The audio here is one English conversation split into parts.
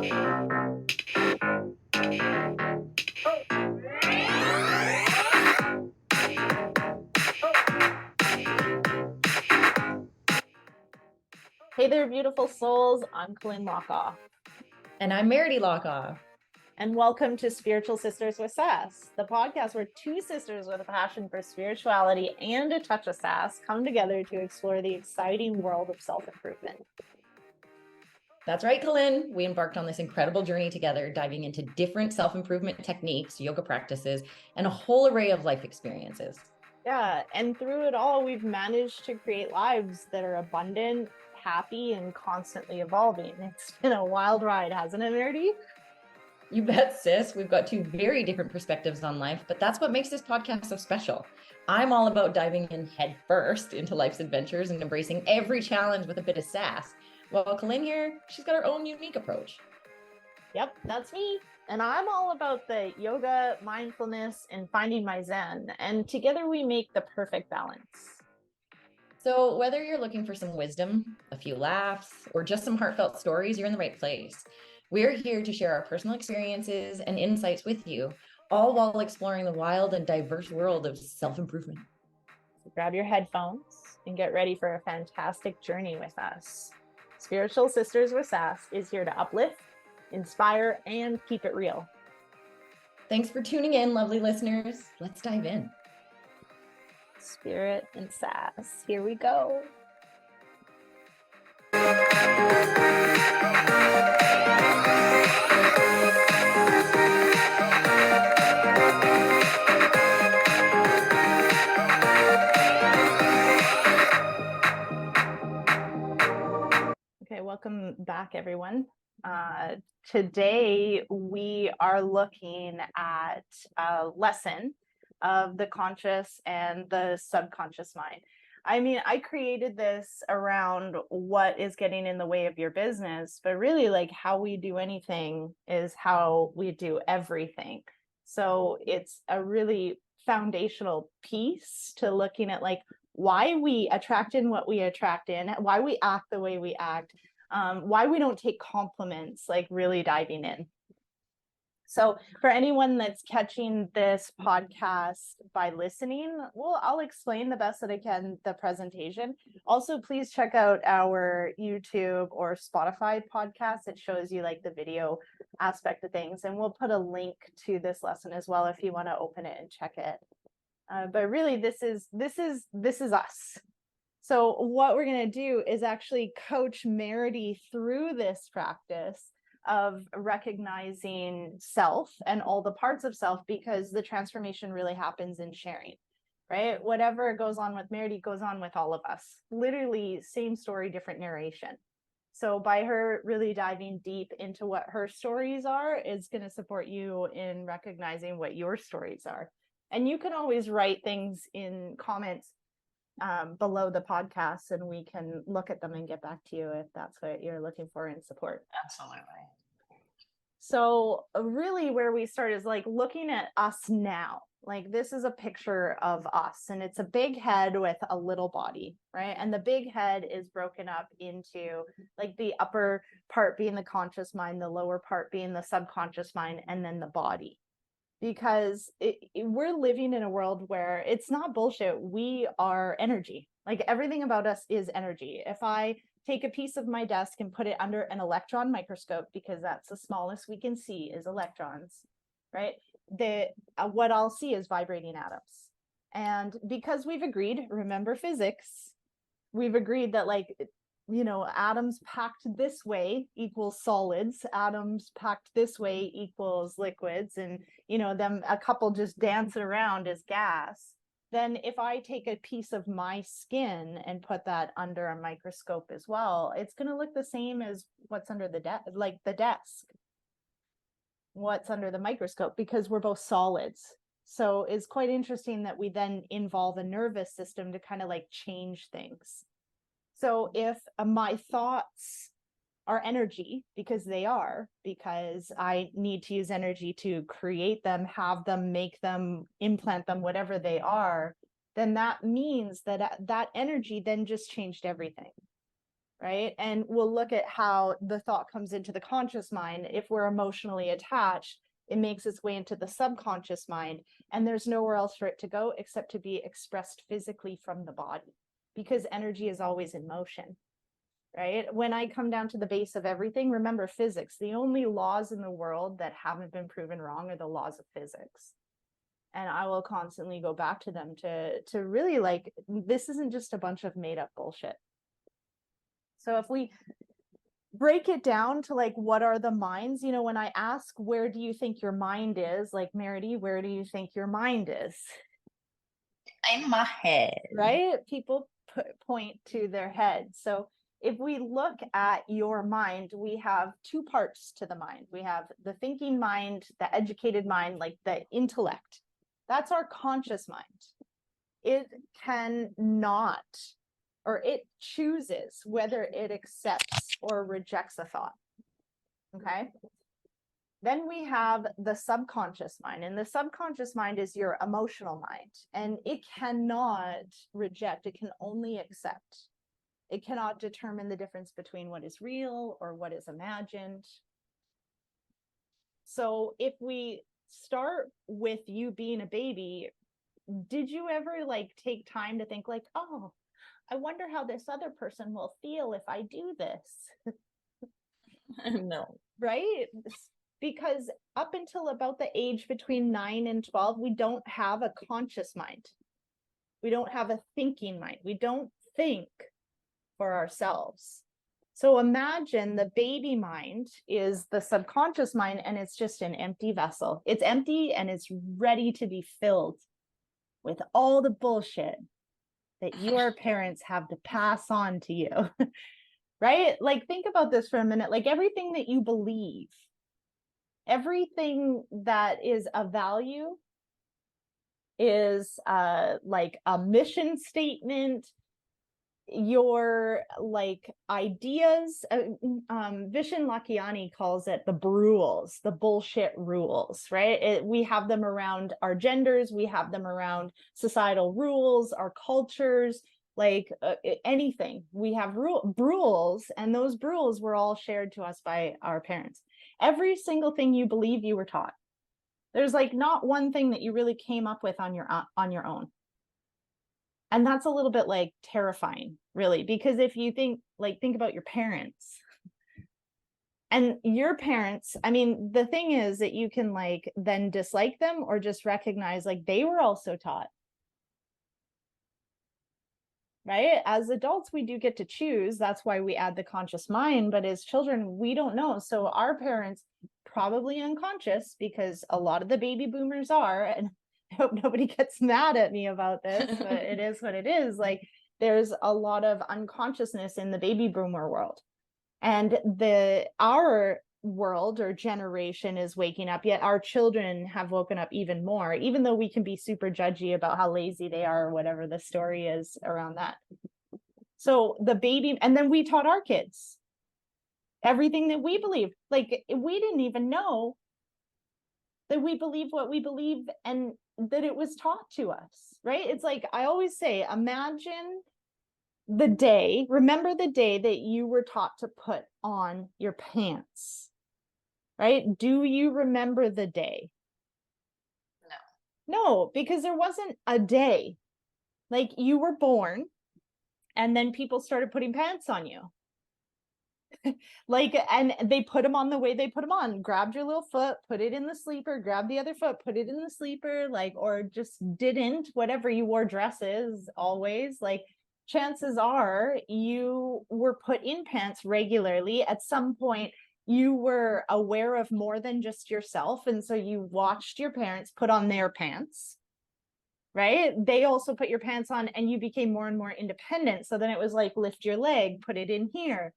Hey there, beautiful souls. I'm Colleen Lockoff. And I'm Meredith Lockoff. And welcome to Spiritual Sisters with Sass, the podcast where two sisters with a passion for spirituality and a touch of sass come together to explore the exciting world of self-improvement. That's right, Colleen. We embarked on this incredible journey together, diving into different self-improvement techniques, yoga practices, and a whole array of life experiences. Yeah, and through it all, we've managed to create lives that are abundant, happy, and constantly evolving. It's been a wild ride, hasn't it, Meredith? You bet, sis. We've got two very different perspectives on life, but that's what makes this podcast so special. I'm all about diving in head first into life's adventures and embracing every challenge with a bit of sass. Well, Colleen here, she's got her own unique approach. Yep, that's me. And I'm all about the yoga, mindfulness, and finding my zen. And together we make the perfect balance. So whether you're looking for some wisdom, a few laughs, or just some heartfelt stories, you're in the right place. We're here to share our personal experiences and insights with you, all while exploring the wild and diverse world of self-improvement. So grab your headphones and get ready for a fantastic journey with us. Spiritual Sisters with Sass is here to uplift, inspire, and keep it real. Thanks for tuning in, lovely listeners. Let's dive in. Spirit and sass. Here we go. Okay, welcome back, everyone. Today we are looking at a lesson of the conscious and the subconscious mind. I mean, I created this around what is getting in the way of your business, but really like how we do anything is how we do everything. So it's a really foundational piece to looking at like why we attract in what we attract in, why we act the way we act, why we don't take compliments, like really diving in. So for anyone that's catching this podcast by listening, well, I'll explain the best that I can the presentation. Also, please check out our YouTube or Spotify podcast. It shows you like the video aspect of things. And we'll put a link to this lesson as well if you want to open it and check it. But really, this is us. So what we're going to do is actually coach Meredith through this practice of recognizing self and all the parts of self, because the transformation really happens in sharing, right? Whatever goes on with Meredith goes on with all of us. Literally same story, different narration. So by her really diving deep into what her stories are, is going to support you in recognizing what your stories are. And you can always write things in comments below the podcast, and we can look at them and get back to you if that's what you're looking for in support. Absolutely. So really where we start is like looking at us now. Like this is a picture of us, and it's a big head with a little body, right? And the big head is broken up into like the upper part being the conscious mind, the lower part being the subconscious mind, and then the body. Because we're living in a world where it's not bullshit. We are energy. Like everything about us is energy. If I take a piece of my desk and put it under an electron microscope, because that's the smallest we can see is electrons, right? What I'll see is vibrating atoms. And because we've agreed, remember physics, we've agreed that like, atoms packed this way equals solids, atoms packed this way equals liquids, and them a couple just dancing around as gas. Then if I take a piece of my skin and put that under a microscope as well, it's going to look the same as what's under the desk, what's under the microscope, because we're both solids. So it's quite interesting that we then involve a nervous system to kind of like change things. So if my thoughts are energy, because I need to use energy to create them, have them, make them, implant them, whatever they are, then that means that that energy then just changed everything, right? And we'll look at how the thought comes into the conscious mind. If we're emotionally attached, it makes its way into the subconscious mind, and there's nowhere else for it to go except to be expressed physically from the body, because energy is always in motion, right? When I come down to the base of everything, remember physics. The only laws in the world that haven't been proven wrong are the laws of physics. And I will constantly go back to them to really, like, this isn't just a bunch of made up bullshit. So if we break it down to, like, what are the minds, you know, when I ask, where do you think your mind is, like, Merity, where do you think your mind is? In my head. Right? People point to their head. So if we look at your mind, we have two parts to the mind. We have the thinking mind, the educated mind, like the intellect. That's our conscious mind. It cannot, or it chooses whether it accepts or rejects a thought. Okay. Then we have the subconscious mind, and the subconscious mind is your emotional mind, and it cannot reject, it can only accept. It cannot determine the difference between what is real or what is imagined. So if we start with you being a baby, did you ever, like, take time to think, like, oh, I wonder how this other person will feel if I do this? No. Right? Because up until about the age between 9 and 12, we don't have a conscious mind. We don't have a thinking mind. We don't think for ourselves. So imagine the baby mind is the subconscious mind, and it's just an empty vessel. It's empty and it's ready to be filled with all the bullshit that your parents have to pass on to you. Right? Like, think about this for a minute. Like, everything that you believe, everything that is of value is like a mission statement, your, like, ideas. Vishen Lakiani calls it the rules, the bullshit rules, right? We have them around our genders, we have them around societal rules, our cultures, like anything. We have rules, and those rules were all shared to us by our parents. Every single thing you believe, you were taught. There's, like, not one thing that you really came up with on your own. And that's a little bit, like, terrifying, really, because if you think about your parents, and your parents, I mean, the thing is that you can, like, then dislike them or just recognize, like, they were also taught. Right? As adults, we do get to choose. That's why we add the conscious mind. But as children, we don't know. So our parents, probably unconscious, because a lot of the baby boomers are, and I hope nobody gets mad at me about this, but it is what it is. Like, there's a lot of unconsciousness in the baby boomer world. And our world or generation is waking up, yet our children have woken up even more, even though we can be super judgy about how lazy they are or whatever the story is around that. So the baby, and then we taught our kids everything that we believe. Like, we didn't even know that we believe what we believe and that it was taught to us, right? It's like, I always say, imagine remember the day that you were taught to put on your pants, right? Do you remember the day? No, because there wasn't a day. Like, you were born and then people started putting pants on you. Like, and they put them on the way they put them on. Grabbed your little foot, put it in the sleeper, grab the other foot, put it in the sleeper, like, or just didn't, whatever. You wore dresses always. Like, chances are you were put in pants regularly. At some point, you were aware of more than just yourself. And so you watched your parents put on their pants, right? They also put your pants on, and you became more and more independent. So then it was like, lift your leg, put it in here,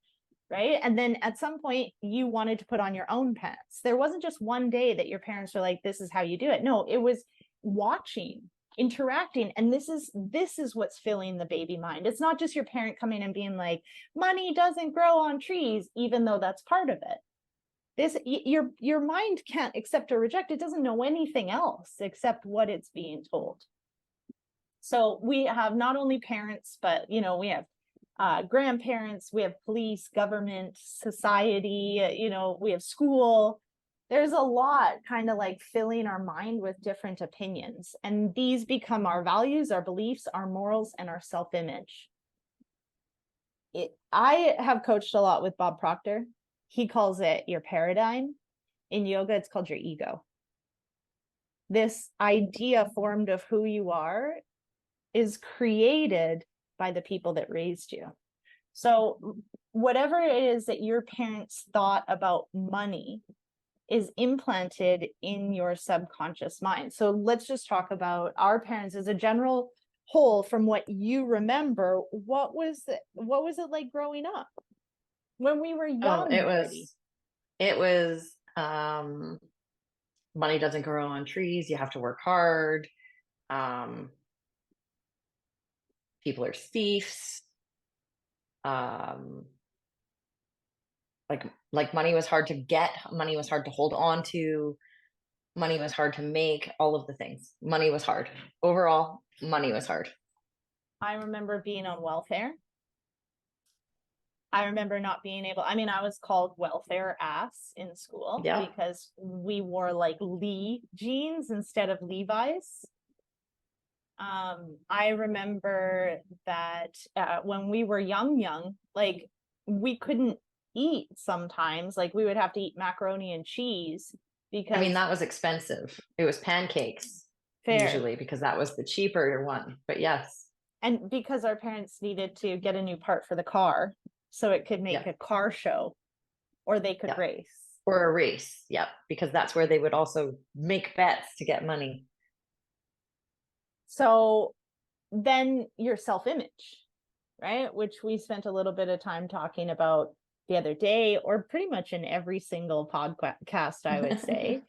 right? And then at some point you wanted to put on your own pants. There wasn't just one day that your parents were like, this is how you do it. No, it was watching, interacting. And this is what's filling the baby mind. It's not just your parent coming and being like, money doesn't grow on trees, even though that's part of it. Your mind can't accept or reject. It doesn't know anything else except what it's being told. So we have not only parents, but, you know, we have grandparents, we have police, government, society, we have school. There's a lot kind of like filling our mind with different opinions. And these become our values, our beliefs, our morals, and our self-image. I have coached a lot with Bob Proctor. He calls it your paradigm. In yoga, it's called your ego. This idea formed of who you are is created by the people that raised you. So whatever it is that your parents thought about money is implanted in your subconscious mind. So let's just talk about our parents as a general whole. From what you remember, what was it like growing up when we were young? It was money doesn't grow on trees. You have to work hard. People are thieves. Like money was hard to get. Money was hard to hold on to. Money was hard to make. All of the things. Money was hard. Overall, money was hard. I remember being on welfare. I remember not being able, I was called welfare ass in school because we wore like Lee jeans instead of Levi's. I remember that when we were young, like we couldn't eat sometimes, like we would have to eat macaroni and cheese because that was expensive. It was pancakes usually because that was the cheaper one, but yes. And because our parents needed to get a new part for the car so it could make a car show or they could race. Or a race, because that's where they would also make bets to get money. So then your self-image, right? Which we spent a little bit of time talking about the other day, or pretty much in every single podcast, I would say.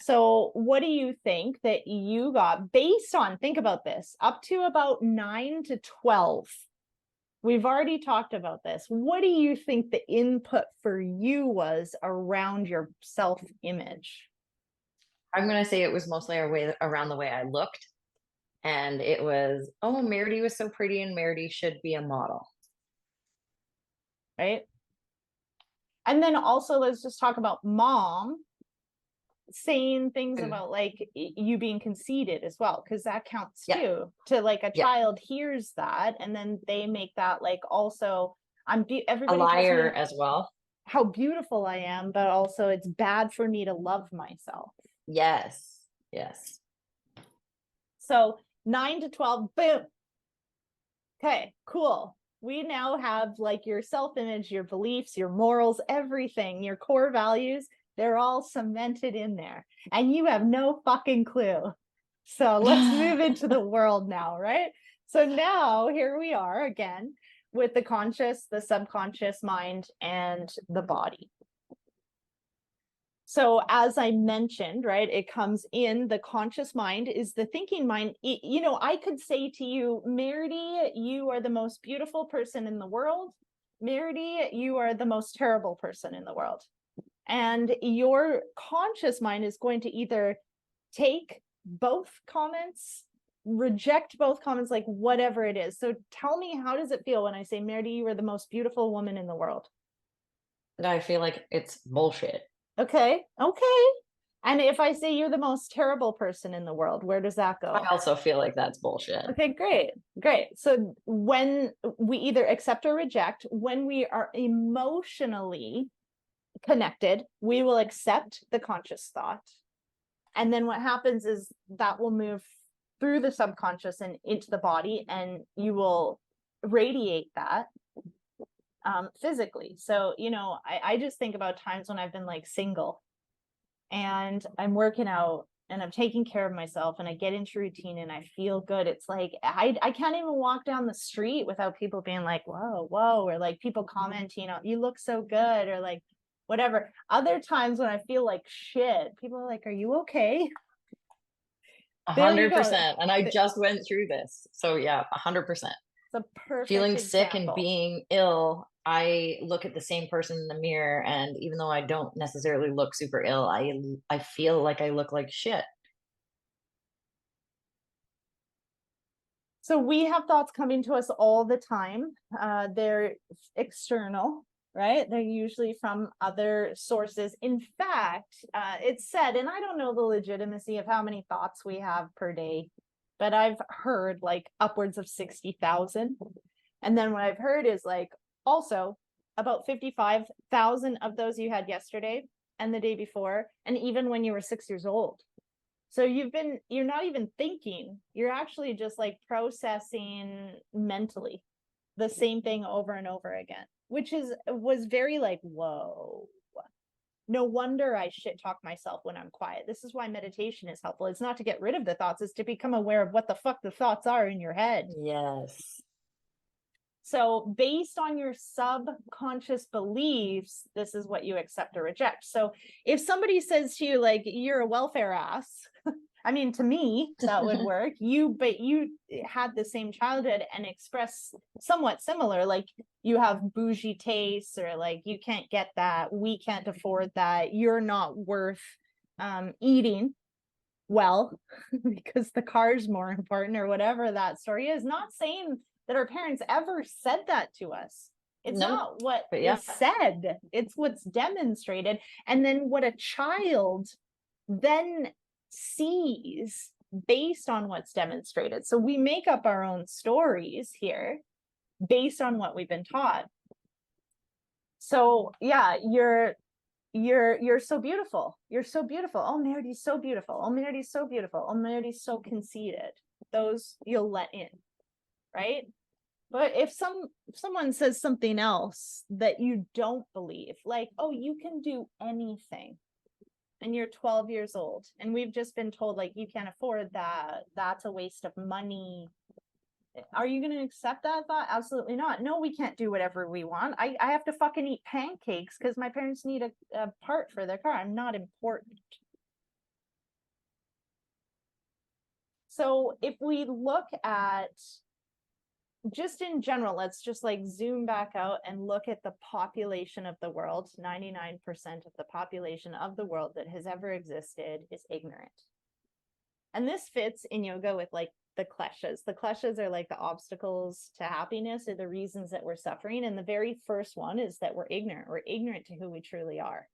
So what do you think that you got based on, think about this, up to about 9 to 12? We've already talked about this. What do you think the input for you was around your self-image? I'm going to say it was mostly around the way I looked. And it was, oh, Meredith was so pretty and Meredith should be a model. Right? And then also let's just talk about mom saying things about like you being conceited as well, because that counts too. To like a child hears that and then they make that like also everybody a liar as well. How beautiful I am, but also it's bad for me to love myself. Yes. So 9 to 12, boom. Okay, cool. We now have like your self-image, your beliefs, your morals, everything, your core values. They're all cemented in there and you have no fucking clue. So let's move into the world now, right? So now here we are again with the conscious, the subconscious mind, and the body. So as I mentioned, right, it comes in the conscious mind is the thinking mind. I could say to you, Meredith, you are the most beautiful person in the world. Meredith, you are the most terrible person in the world. And your conscious mind is going to either take both comments, reject both comments, like whatever it is. So tell me, how does it feel when I say, Meredith, you are the most beautiful woman in the world? I feel like it's bullshit. Okay. And if I say you're the most terrible person in the world, where does that go? I also feel like that's bullshit. Okay, great. So when we either accept or reject, when we are emotionally connected, we will accept the conscious thought. And then what happens is that will move through the subconscious and into the body, and you will radiate that physically. So, I just think about times when I've been like single and I'm working out and I'm taking care of myself and I get into routine and I feel good. It's like, I can't even walk down the street without people being like, whoa, or like people commenting, you look so good, or like whatever. Other times when I feel like shit, people are like, are you okay? 100%. And I just went through this. So yeah, 100%. It's a perfect feeling sick example. And being ill, I look at the same person in the mirror, and even though I don't necessarily look super ill, I feel like I look like shit. So we have thoughts coming to us all the time. They're external, right? They're usually from other sources. In fact, it's said, and I don't know the legitimacy of how many thoughts we have per day, but I've heard like upwards of 60,000. And then what I've heard is like also about 55,000 of those you had yesterday and the day before, and even when you were 6 years old. So you're not even thinking, you're actually just like processing mentally the same thing over and over again, which was very like, whoa. No wonder I shit talk myself when I'm quiet. This is why meditation is helpful. It's not to get rid of the thoughts, it's to become aware of what the fuck the thoughts are in your head. Yes. So based on your subconscious beliefs, this is what you accept or reject. So if somebody says to you, like, you're a welfare ass, I mean, to me, that would work. But you had the same childhood and express somewhat similar, like you have bougie tastes, or like you can't get that, we can't afford that, you're not worth eating well because the car's more important, or whatever that story is. Not saying that our parents ever said that to us. It's not what is said, it's what's demonstrated. And then what a child then sees based on what's demonstrated. So we make up our own stories here based on what we've been taught. So yeah, you're so beautiful. You're so beautiful. Oh, Merity's so beautiful. Oh, Merity's so beautiful. Oh, Merity's so conceited. Those you'll let in, right? But if someone says something else that you don't believe, like, oh, you can do anything, and you're 12 years old, and we've just been told, like, you can't afford that, that's a waste of money. Are you going to accept that thought? Absolutely not. No, we can't do whatever we want. I have to fucking eat pancakes because my parents need a part for their car. I'm not important. So if we look at just in general, let's just like zoom back out and look at the population of the world. 99% of the population of the world that has ever existed is ignorant. And this fits in yoga with like the kleshas. The kleshas are like the obstacles to happiness, or the reasons that we're suffering. And the very first one is that we're ignorant. We're ignorant to who we truly are.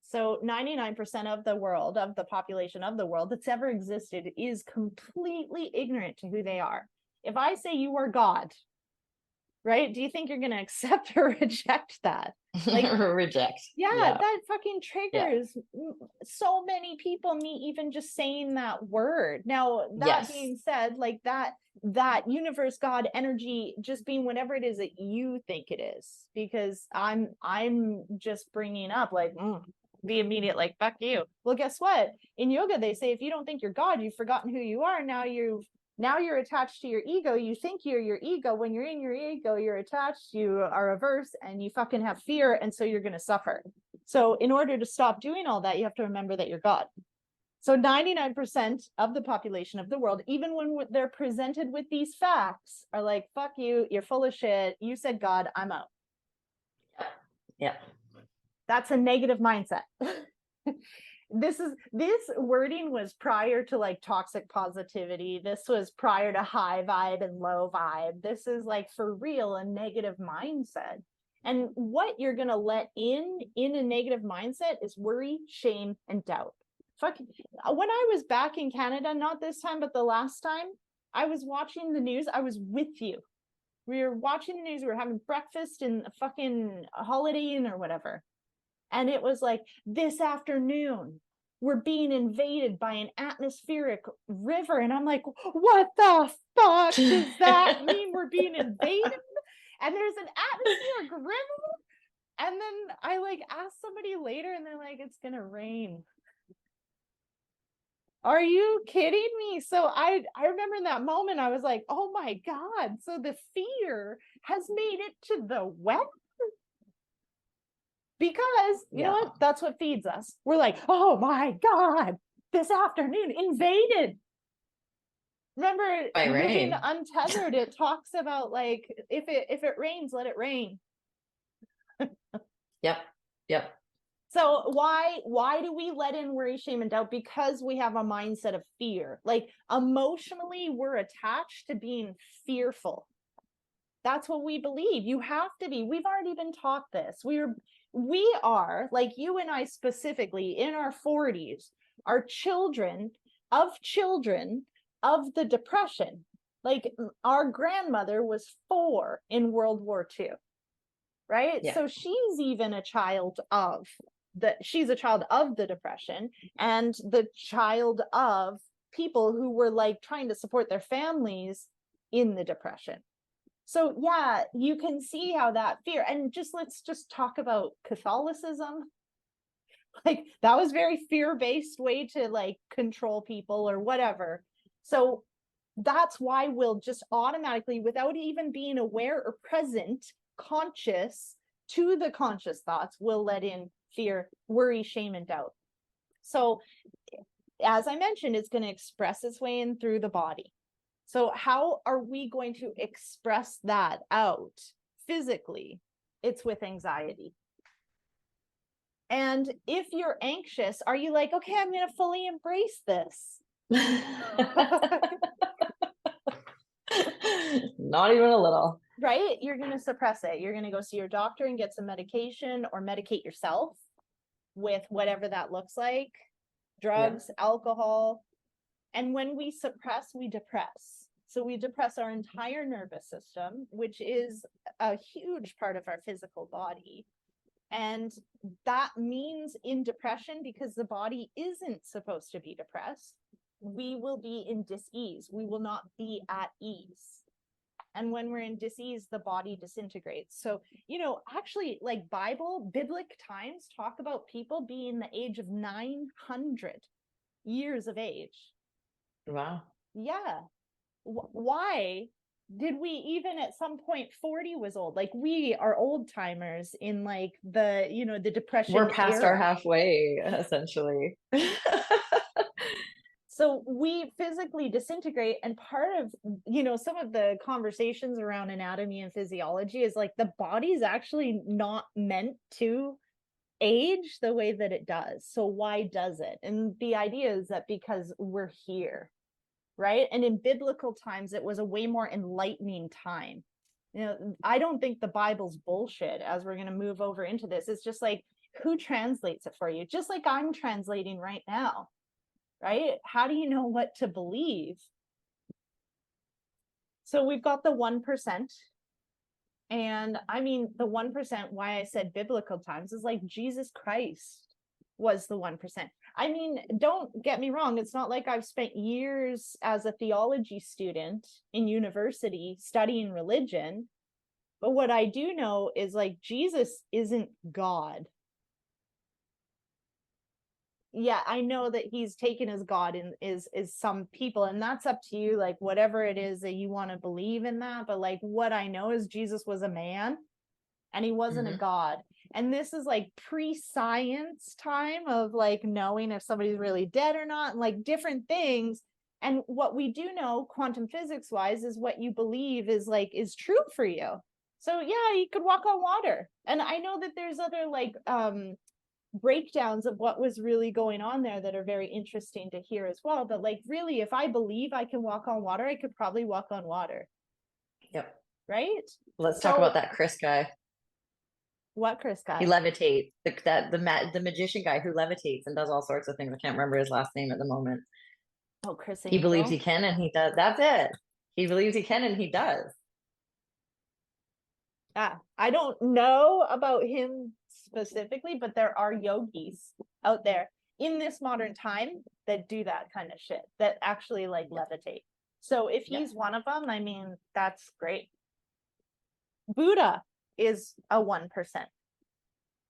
So 99% of the world, of the population of the world that's ever existed, is completely ignorant to who they are. If I say you are God, right? Do you think you're going to accept or reject that? Like reject. Yeah, that fucking triggers so many people, me even just saying that word. Now, that being said, like that universe, God, energy, just being whatever it is that you think it is, because I'm just bringing up like the immediate, like, fuck you. Well, guess what? In yoga, they say if you don't think you're God, you've forgotten who you are. Now you're attached to your ego. You think you're your ego. When you're in your ego, you're attached, you are averse, and you fucking have fear. And so you're going to suffer. So in order to stop doing all that, you have to remember that you're God. So 99% of the population of the world, even when they're presented with these facts, are like, fuck you, you're full of shit. You said God, I'm out. Yeah. That's a negative mindset. This wording was prior to like toxic positivity. This was prior to high vibe and low vibe. This is like for real a negative mindset. And what you're going to let in a negative mindset is worry, shame, and doubt. Fuck. When I was back in Canada, not this time, but the last time, I was watching the news. I was with you. We were watching the news. We were having breakfast in a fucking Holiday Inn or whatever. And it was like, this afternoon, we're being invaded by an atmospheric river. And I'm like, what the fuck does that mean? We're being invaded? And there's an atmospheric river? And then I like asked somebody later, and they're like, it's going to rain. Are you kidding me? So I remember in that moment, I was like, oh my God. So the fear has made it to the weather. Because you know what? That's what feeds us. We're like, oh my God, this afternoon invaded. Remember, Living Untethered, it talks about like, if it rains, let it rain. Yep. So why do we let in worry, shame, and doubt? Because we have a mindset of fear. Like emotionally, we're attached to being fearful. That's what we believe. You have to be. We've already been taught this. We are, like you and I specifically, in our 40s, are children of the Depression. Like our grandmother was 4 in World War II, right? Yeah. So she's even a child of she's a child of the Depression, and the child of people who were like trying to support their families in the Depression. So yeah, you can see how that fear, and let's just talk about Catholicism. Like that was very fear-based way to like control people or whatever. So that's why we'll just automatically, without even being aware or present, conscious to the conscious thoughts, will let in fear, worry, shame, and doubt. So as I mentioned, it's going to express its way in through the body. So how are we going to express that out physically? It's with anxiety. And if you're anxious, are you like, okay, I'm going to fully embrace this? Not even a little. Right? You're going to suppress it. You're going to go see your doctor and get some medication or medicate yourself with whatever that looks like, drugs, alcohol. And when we suppress, we depress. So we depress our entire nervous system, which is a huge part of our physical body. And that means in depression, because the body isn't supposed to be depressed, we will be in dis-ease. We will not be at ease. And when we're in dis-ease, the body disintegrates. So, actually, like biblical times talk about people being the age of 900 years of age. Wow. Yeah. Why did we even at some point 40 was old? Like we are old timers in like the Depression. We're past era. our halfway, essentially. So we physically disintegrate, and part of some of the conversations around anatomy and physiology is like the body's actually not meant to age the way that it does. So why does it? And the idea is that because we're here, right? And in biblical times, it was a way more enlightening time. I don't think the Bible's bullshit, as we're going to move over into this. It's just like, who translates it for you? Just like I'm translating right now, right? How do you know what to believe? So we've got the 1%. And I mean, the 1%, why I said biblical times is like Jesus Christ was the 1%. I mean, don't get me wrong. It's not like I've spent years as a theology student in university studying religion. But what I do know is like Jesus isn't God. Yeah, I know that he's taken as God and is some people, and that's up to you, like whatever it is that you want to believe in that. But like what I know is Jesus was a man and he wasn't a God. And this is like pre-science time of like knowing if somebody's really dead or not, and like different things. And what we do know quantum physics wise is what you believe is true for you. So yeah, you could walk on water. And I know that there's other like breakdowns of what was really going on there that are very interesting to hear as well. But like really, if I believe I can walk on water, I could probably walk on water. Yep. Right? Let's talk about that Chris guy. What Chris guy? He levitates. The magician guy who levitates and does all sorts of things. I can't remember his last name at the moment. Oh, Chris He Angel? believes he can and he does. That's it. He believes he can and he does. I don't know about him specifically, but there are yogis out there in this modern time that do that kind of shit, that actually like levitate. So if he's one of them, I mean, that's great. Buddha is a 1%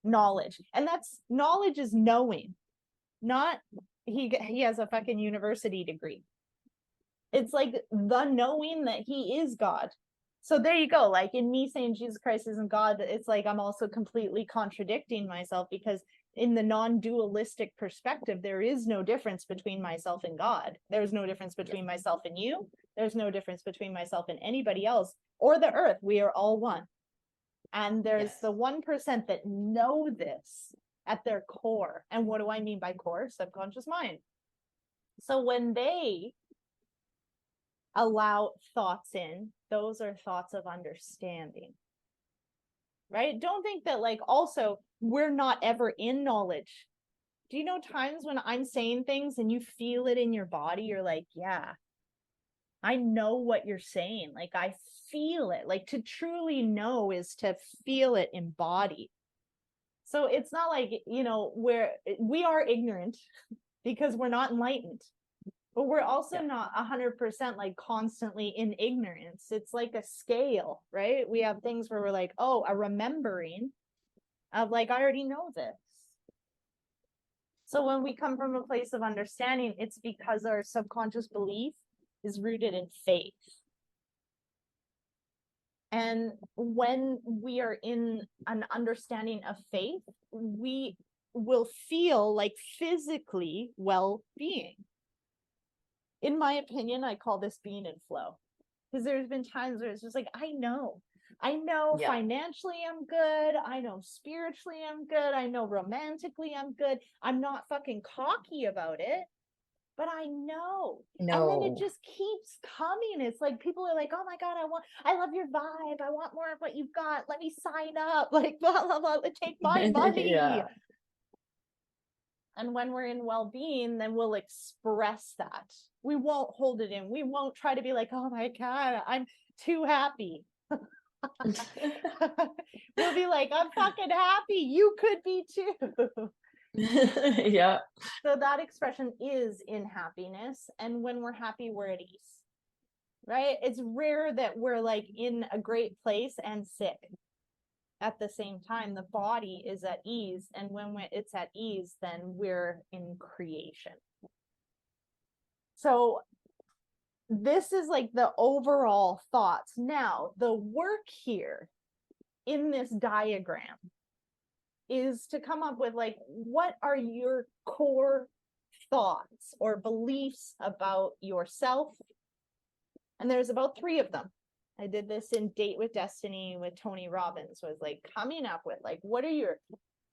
knowledge, and that's knowledge is knowing, not he has a fucking university degree. It's like the knowing that he is God. So there you go. Like in me saying Jesus Christ isn't God, it's like I'm also completely contradicting myself, because in the non-dualistic perspective, there is no difference between myself and God. There's no difference between myself and you. There's no difference between myself and anybody else or the earth. We are all one. And there's the 1% that know this. at their core. And what do I mean by core? Subconscious mind. So when they allow thoughts in, those are thoughts of understanding, right? Don't think that like also we're not ever in knowledge. Do you know times when I'm saying things and you feel it in your body? You're like, yeah, I know what you're saying. Like I feel it. Like to truly know is to feel it embodied. So it's not like, we are ignorant because we're not enlightened. But we're also not 100% like constantly in ignorance. It's like a scale, right? We have things where we're like, oh, a remembering of like, I already know this. So when we come from a place of understanding, it's because our subconscious belief is rooted in faith. And when we are in an understanding of faith, we will feel like physically well-being. In my opinion, I call this being in flow, because there's been times where it's just like, I know financially I'm good. I know spiritually I'm good. I know romantically I'm good. I'm not fucking cocky about it, but I know. And then it just keeps coming. It's like people are like, oh my God, I love your vibe. I want more of what you've got. Let me sign up. Like, blah, blah, blah. Take my money. Yeah. And when we're in well-being, then we'll express that. We won't hold it in. We won't try to be like, oh my God, I'm too happy. We'll be like, I'm fucking happy. You could be too. Yeah. So that expression is in happiness. And when we're happy, we're at ease. Right? It's rare that we're like in a great place and sick. At the same time, the body is at ease. And when it's at ease, then we're in creation. So this is like the overall thoughts. Now, the work here in this diagram is to come up with like, what are your core thoughts or beliefs about yourself? And there's about 3 of them. I did this in Date with Destiny with Tony Robbins, was like coming up with like, what are your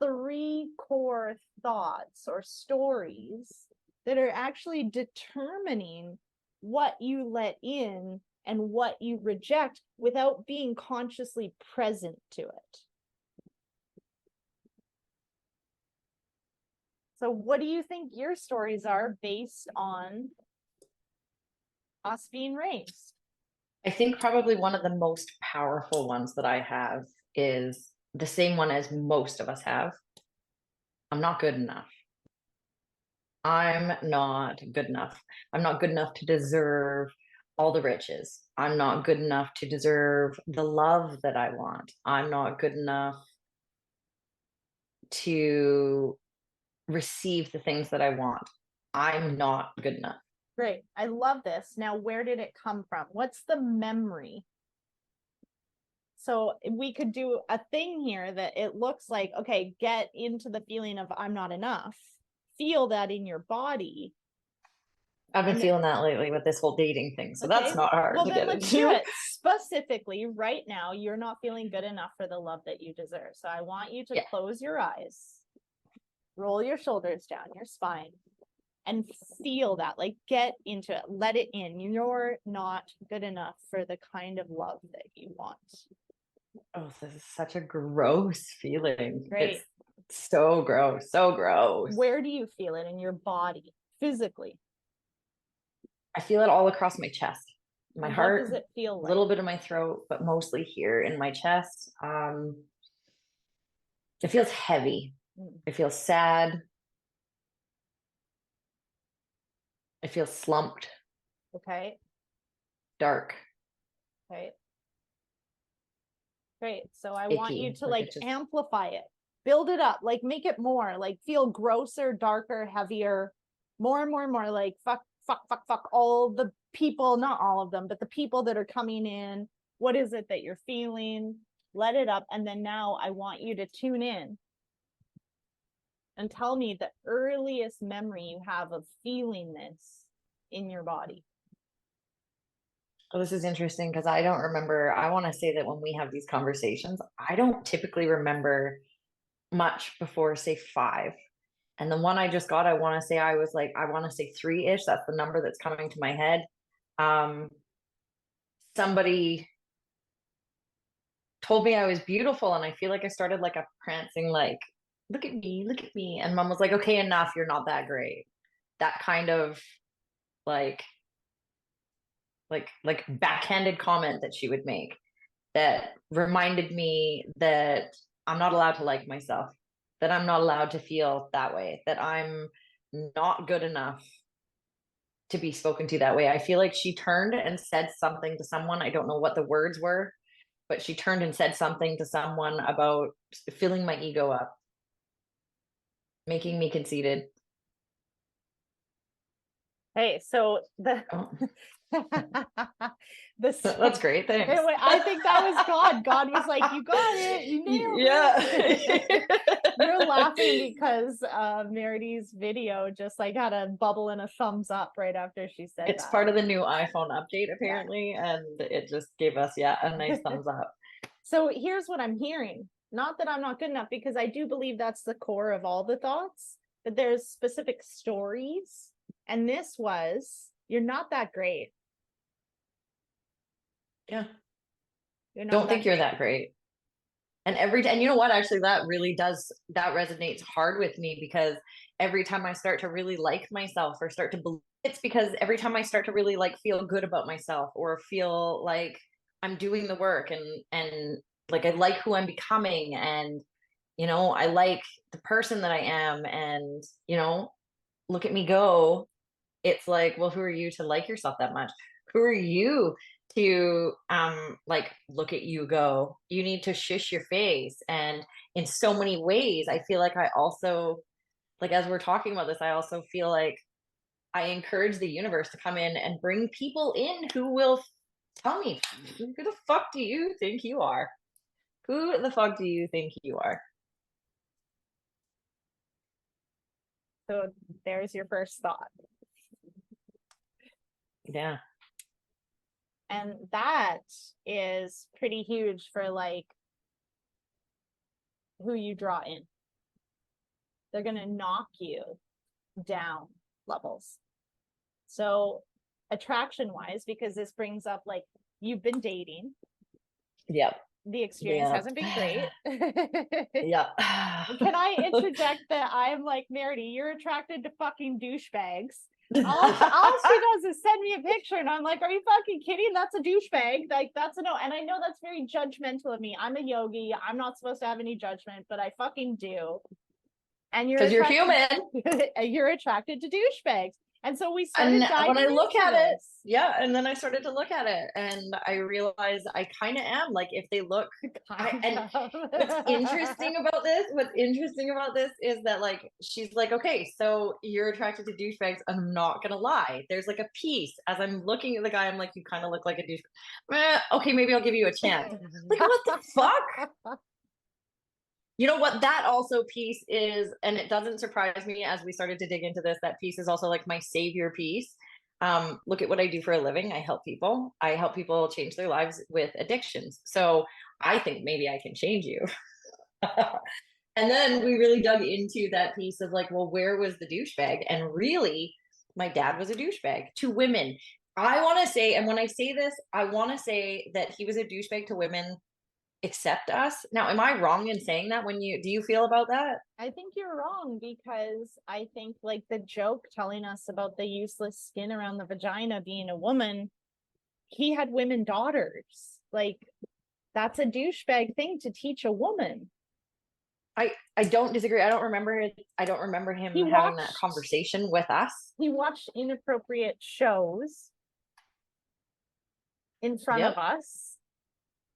3 core thoughts or stories that are actually determining what you let in and what you reject without being consciously present to it. So what do you think your stories are based on us being raised? I think probably one of the most powerful ones that I have is the same one as most of us have. I'm not good enough. I'm not good enough. I'm not good enough to deserve all the riches. I'm not good enough to deserve the love that I want. I'm not good enough to receive the things that I want. I'm not good enough. Great. I love this. Now, where did it come from? What's the memory? So we could do a thing here that it looks like, okay, get into the feeling of I'm not enough. Feel that in your body. I've been feeling that lately with this whole dating thing. So that's not hard to get let's do it. Specifically, right now, you're not feeling good enough for the love that you deserve. So I want you to close your eyes, roll your shoulders down your spine, and feel that, like get into it, let it in. You're not good enough for the kind of love that you want. Oh, this is such a gross feeling. Right. It's so gross, so gross. Where do you feel it in your body, physically? I feel it all across my chest, my heart. What does it feel like? A little bit in my throat, but mostly here in my chest. It feels heavy. It feels sad. It feels slumped. Okay. Dark. Okay. Great. So I Icky. want you to like amplify it, build it up, like make it more, like feel grosser, darker, heavier, more and more and more, like fuck all the people, not all of them, but the people that are coming in. What is it that you're feeling? Let it up. And then now I want you to tune in and tell me the earliest memory you have of feeling this in your body. Oh, this is interesting because I don't remember. I want to say that when we have these conversations, I don't typically remember much before, say, 5. And the one I just got, I want to say I was like, I want to say 3-ish. That's the number that's coming to my head. Somebody told me I was beautiful, and I feel like I started like a prancing, like, look at me, look at me. And mom was like, okay, enough, you're not that great. That kind of like backhanded comment that she would make that reminded me that I'm not allowed to like myself, that I'm not allowed to feel that way, that I'm not good enough to be spoken to that way. I feel like she turned and said something to someone. I don't know what the words were, but she turned and said something to someone about filling my ego up, making me conceited. Hey, so Oh, the that's great. Thanks. anyway, I think that was God. God was like, you got it, you nailed it. Yeah. You're laughing because Merity's video just like had a bubble and a thumbs up right after she said It's that. part of the new iPhone update, apparently, and it just gave us, a nice thumbs up. So here's what I'm hearing. Not that I'm not good enough, because I do believe that's the core of all the thoughts, but there's specific stories. And this was, you're not that great. Yeah. You're not Don't think you're that great. And you know what? Actually, that resonates hard with me, because every time I start to really like myself or start to believe, it's because every time I start to really like feel good about myself or feel like I'm doing the work and like I like who I'm becoming, and I like the person that I am, and look at me go. It's like, well, who are you to like yourself that much? Who are you to like look at you go? You need to shush your face. And in so many ways, I feel like I also, like, as we're talking about this, I also feel like I encourage the universe to come in and bring people in who will tell me, who the fuck do you think you are? Who the fuck do you think you are? So there's your first thought. Yeah. And that is pretty huge for like who you draw in. They're going to knock you down levels. So attraction wise, because this brings up like you've been dating. Yep. The experience hasn't been great. Yeah. Can I interject that I'm like, Merity, you're attracted to fucking douchebags. All she does is send me a picture, and I'm like, are you fucking kidding? That's a douchebag. Like, that's a no. And I know that's very judgmental of me. I'm a yogi. I'm not supposed to have any judgment, but I fucking do. And Because you're human. You're attracted to douchebags. And so we started diving when I look into at this. and then I started to look at it, and I realized I kind of am. Like, if they look, and what's interesting about this is that, like, she's like, okay, so you're attracted to douchebags. I'm not gonna lie. There's like a piece as I'm looking at the guy, I'm like, you kind of look like a douchebag. Okay, maybe I'll give you a chance. Like, what the fuck? You know what that also piece is, and it doesn't surprise me as we started to dig into this, that piece is also like my savior piece. Look at what I do for a living. I help people change their lives with addictions. So I think maybe I can change you. And then we really dug into that piece of like, well, where was the douchebag? And really, my dad was a douchebag to women. I want to say, and when I say this, I want to say that he was a douchebag to women accept us. Now, am I wrong in saying that? Do you feel about that? I think you're wrong, because I think like the joke telling us about the useless skin around the vagina being a woman, he had women daughters. Like, that's a douchebag thing to teach a woman. I don't disagree. I don't remember him having that conversation with us. He watched inappropriate shows in front of us.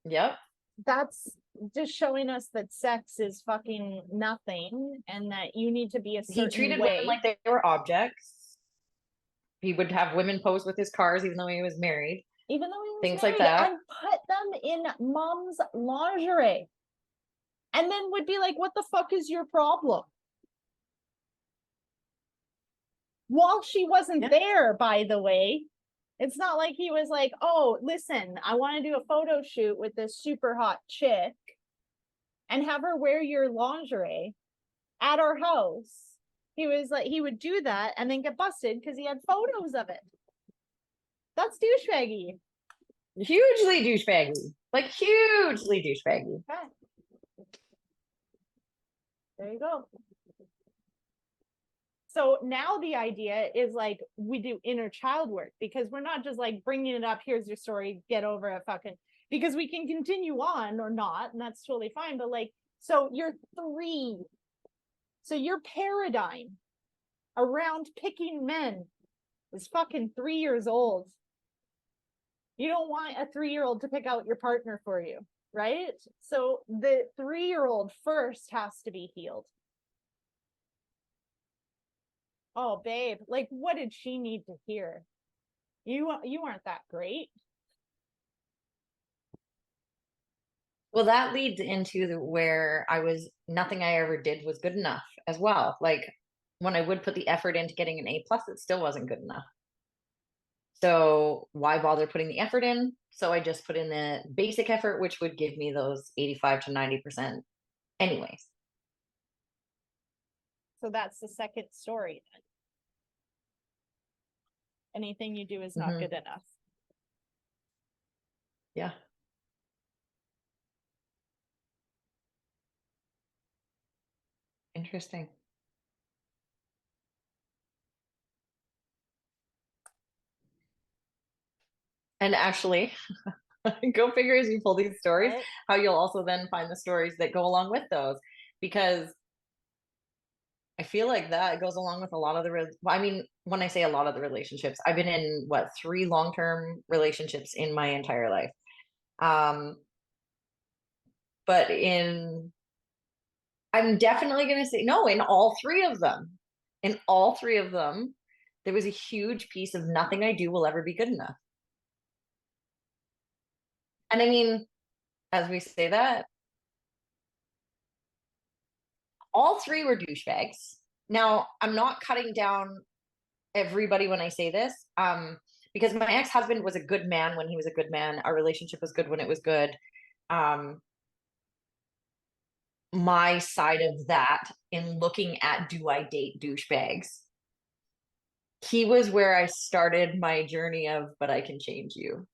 Yep. That's just showing us that sex is fucking nothing, and that you need to be a certain He treated way. women like they were objects. He would have women pose with his cars even though he was married. Even though he was things married, like that. and put them in mom's lingerie. And then would be like, what the fuck is your problem? While she wasn't there, by the way. It's not like he was like, oh, listen, I want to do a photo shoot with this super hot chick, and have her wear your lingerie at our house. He was like, he would do that and then get busted because he had photos of it. That's douchebaggy. Hugely douchebaggy. Like hugely douchebaggy. Okay. There you go. So now the idea is like we do inner child work, because we're not just like bringing it up. Here's your story. Get over it. Fucking, because we can continue on or not. And that's totally fine. But like, so you're 3. So your paradigm around picking men is fucking 3 years old. You don't want a 3-year-old to pick out your partner for you, right? So the 3-year-old first has to be healed. Oh, babe, like, what did she need to hear? You aren't that great. Well, that leads into where nothing I ever did was good enough as well. Like when I would put the effort into getting an A+, it still wasn't good enough. So why bother putting the effort in? So I just put in the basic effort, which would give me those 85 to 90% anyways. So that's the second story then. Anything you do is not good enough. Yeah. Interesting. And actually, go figure as you pull these stories, Right? how you'll also then find the stories that go along with those. Because I feel like that goes along with a lot of I mean, when I say a lot of the relationships, I've been in 3 long-term relationships in my entire life. But I'm definitely going to say no, in all 3 of them. In all 3 of them, there was a huge piece of nothing I do will ever be good enough. And I mean, as we say that, all 3 were douchebags. Now, I'm not cutting down everybody when I say this, because my ex-husband was a good man when he was a good man. Our relationship was good when it was good. My side of that, in looking at do I date douchebags, he was where I started my journey of, but I can change you.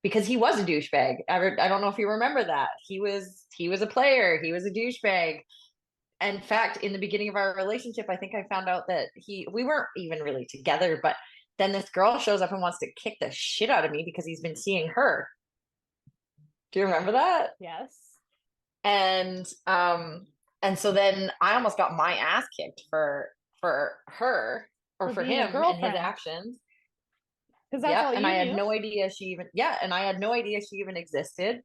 Because he was a douchebag. I don't know if you remember that. He was a player. He was a douchebag. In fact, in the beginning of our relationship, I think I found out that we weren't even really together, but then this girl shows up and wants to kick the shit out of me because he's been seeing her. Do you remember that? Yes. And so then I almost got my ass kicked for her or for being a him and his girlfriend. actions. Because that's all and you I had knew. no idea and I had no idea she even existed.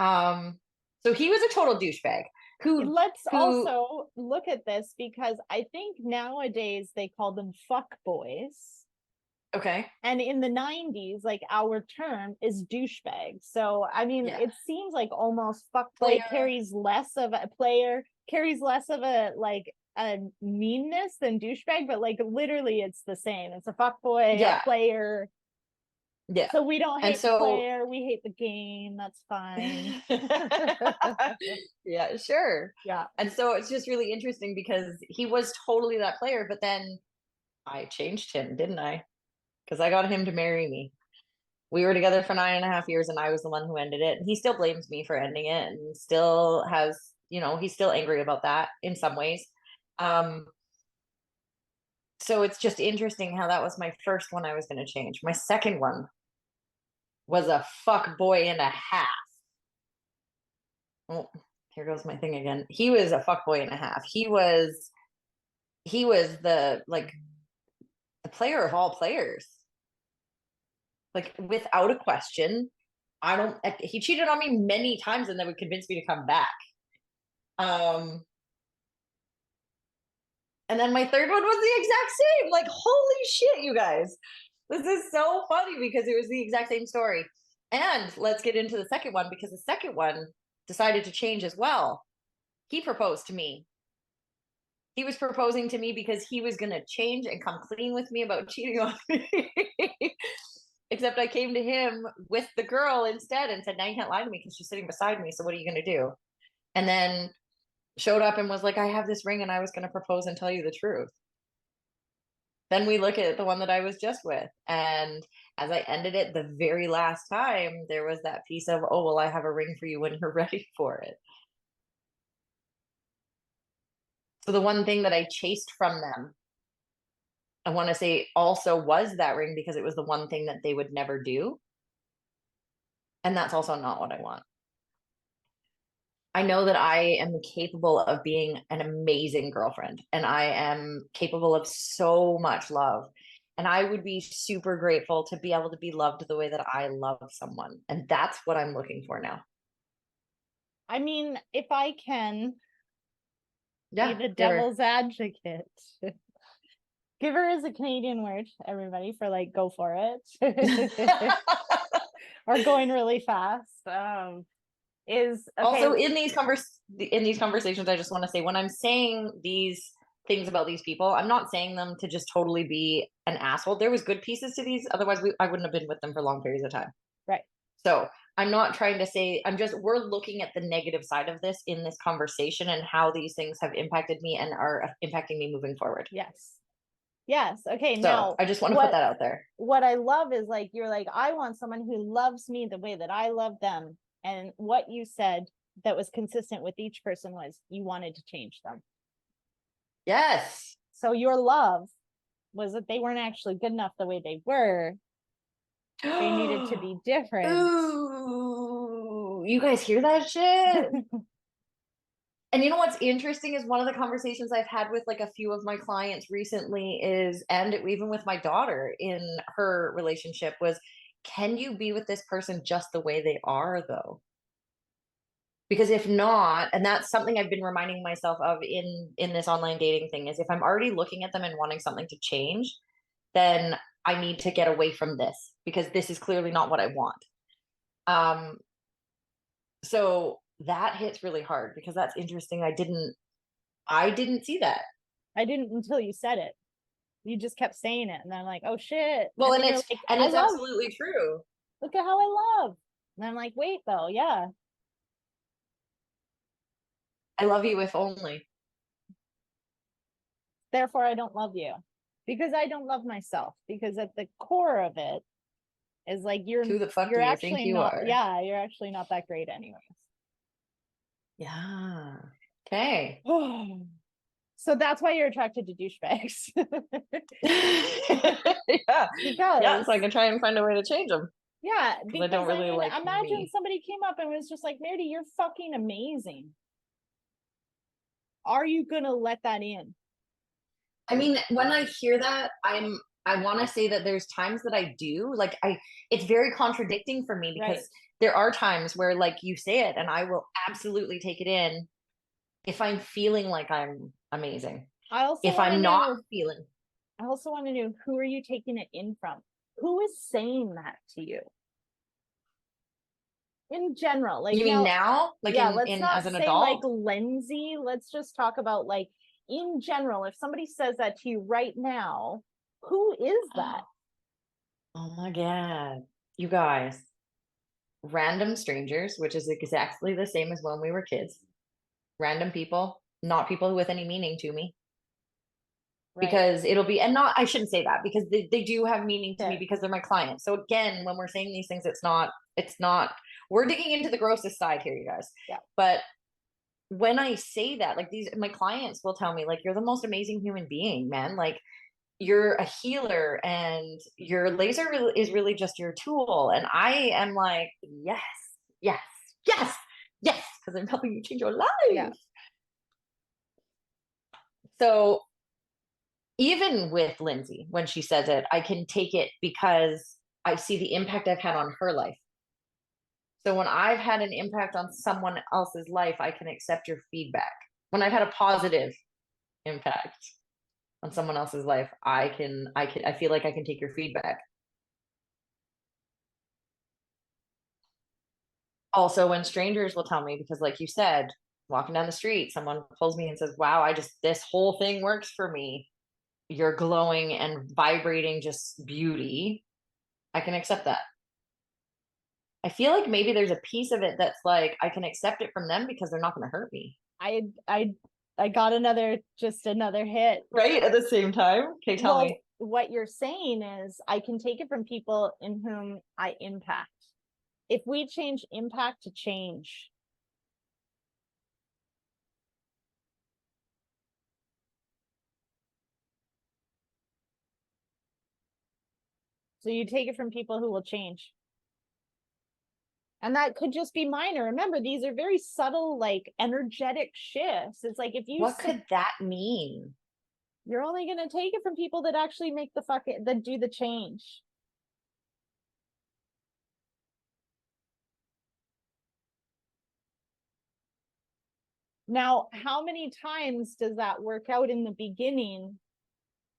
So he was a total douchebag. Let's also look at this, because I think nowadays they call them fuck boys. Okay. And in the 90s, like, our term is douchebag. So I mean, Yeah. it seems like almost fuck boy carries less of a like a meanness than douchebag, but like literally it's the same. It's a fuck boy, a player. Yeah. So we don't hate the player, we hate the game. That's fine. Yeah, sure. Yeah. And so it's just really interesting because he was totally that player, but then I changed him, didn't I? Because I got him to marry me. We were together for 9.5 years and I was the one who ended it. And he still blames me for ending it and still has, he's still angry about that in some ways. So it's just interesting how that was my first one I was going to change. My second one was a fuck boy and a half. Oh, here goes my thing again. He was a fuck boy and a half. He was the player of all players. Like, without a question. He cheated on me many times and then would convince me to come back. And then my third one was the exact same. Like, holy shit, you guys. This is so funny because it was the exact same story. And let's get into the second one, because the second one decided to change as well. He proposed to me. He was proposing to me because he was going to change and come clean with me about cheating on me. Except I came to him with the girl instead and said, now you can't lie to me because she's sitting beside me. So what are you going to do? and then showed up and was like, I have this ring and I was going to propose and tell you the truth. Then we look at the one that I was just with. And as I ended it the very last time, there was that piece of, oh, well, I have a ring for you when you're ready for it. So the one thing that I chased from them, I want to say also was that ring, because it was the one thing that they would never do. And that's also not what I want. I know that I am capable of being an amazing girlfriend, and I am capable of so much love. And I would be super grateful to be able to be loved the way that I love someone. And that's what I'm looking for now. I mean, if I can Yeah. be the give her. devil's advocate. Giver is a Canadian word, everybody, for like go for it. Or going really fast. Is okay. Also in these conversations, I just want to say, when I'm saying these things about these people, I'm not saying them to just totally be an asshole. There was good pieces to these, otherwise I wouldn't have been with them for long periods of time. Right. So I'm not trying to say, we're looking at the negative side of this in this conversation and how these things have impacted me and are impacting me moving forward. Yes. Yes. Okay. So now I just want to put that out there. What I love is like, you're like, I want someone who loves me the way that I love them. And what you said that was consistent with each person was you wanted to change them. Yes. So your love was that they weren't actually good enough the way they were. They needed to be different. Ooh, you guys hear that shit? And you know what's interesting is one of the conversations I've had with like a few of my clients recently is, and even with my daughter in her relationship, was, can you be with this person just the way they are though? Because if not, and that's something I've been reminding myself of in this online dating thing, is if I'm already looking at them and wanting something to change, then I need to get away from this, because this is clearly not what I want. So that hits really hard, because that's interesting. I didn't see that. I didn't until you said it. You just kept saying it, and I'm like, oh shit. Well, and it's like, it's absolutely true. Look at how I love. And I'm like, wait though, yeah. I love you if only. Therefore, I don't love you, because I don't love myself. Because at the core of it is like, Who the fuck you're do you actually think you not. are? Yeah, you're actually not that great, anyways. Yeah. Okay. So that's why you're attracted to douchebags. Yeah. Because yeah, so I can try and find a way to change them. Yeah, because I don't really like imagine me. somebody came up and was just like, Meredith, you're fucking amazing. Are you gonna let that in? I mean, when I hear that, I want to say that there's times that I do. Like, it's very contradicting for me, because there are times where like you say it and I will absolutely take it in if I'm feeling like I'm amazing. I also if I'm not feeling. I also want to know, who are you taking it in from? Who is saying that to you? In general, like, you mean now, like, yeah, in, let's not as an say adult, like Lindsay. Let's just talk about like in general. If somebody says that to you right now, who is that? Oh my god, you guys, random strangers, which is exactly the same as when we were kids. Random people, not people with any meaning to me. Right. Because it'll be, and not, I shouldn't say that, because they do have meaning to me, because they're my clients. So again, when we're saying these things, it's not, we're digging into the grossest side here, you guys. Yeah. But when I say that, like, my clients will tell me, like, you're the most amazing human being, man. Like, you're a healer, and your laser is really just your tool. And I am like, yes, yes, yes, yes, because I'm helping you change your life. Yeah. So even with Lindsay, when she says it, I can take it because I see the impact I've had on her life. So when I've had an impact on someone else's life, I can accept your feedback. When I've had a positive impact on someone else's life, I feel like I can take your feedback. Also, when strangers will tell me, because like you said, walking down the street, someone pulls me and says, wow, this whole thing works for me. You're glowing and vibrating just beauty. I can accept that. I feel like maybe there's a piece of it that's like I can accept it from them because they're not going to hurt me. I got another hit. Right at the same time. Okay, tell me. What you're saying is I can take it from people in whom I impact. If we change impact to change. So you take it from people who will change. And that could just be minor. Remember, these are very subtle, like energetic shifts. It's like if you What could that mean? You're only gonna take it from people that actually make that do the change. Now, how many times does that work out in the beginning?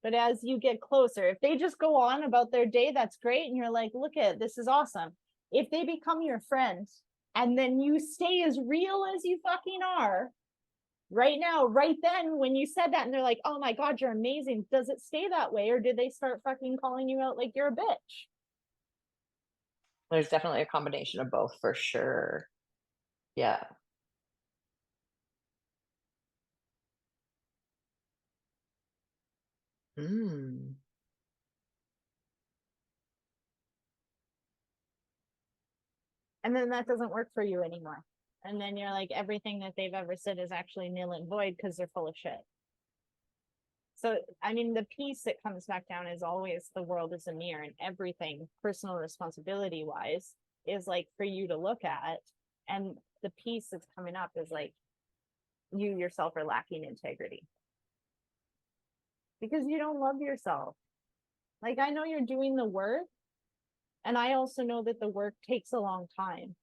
But as you get closer, if they just go on about their day, that's great. And you're like, look at this is awesome. If they become your friend and then you stay as real as you fucking are right now, right then, when you said that and they're like, oh my God, you're amazing. Does it stay that way? Or did they start fucking calling you out like you're a bitch? There's definitely a combination of both for sure. Yeah. Mm. And then that doesn't work for you anymore. And then you're like, everything that they've ever said is actually nil and void because they're full of shit. So, I mean, the piece that comes back down is always the world is a mirror, and everything, personal responsibility wise, is like for you to look at. And the piece that's coming up is like, you yourself are lacking integrity because you don't love yourself. Like, I know you're doing the work, and I also know that the work takes a long time.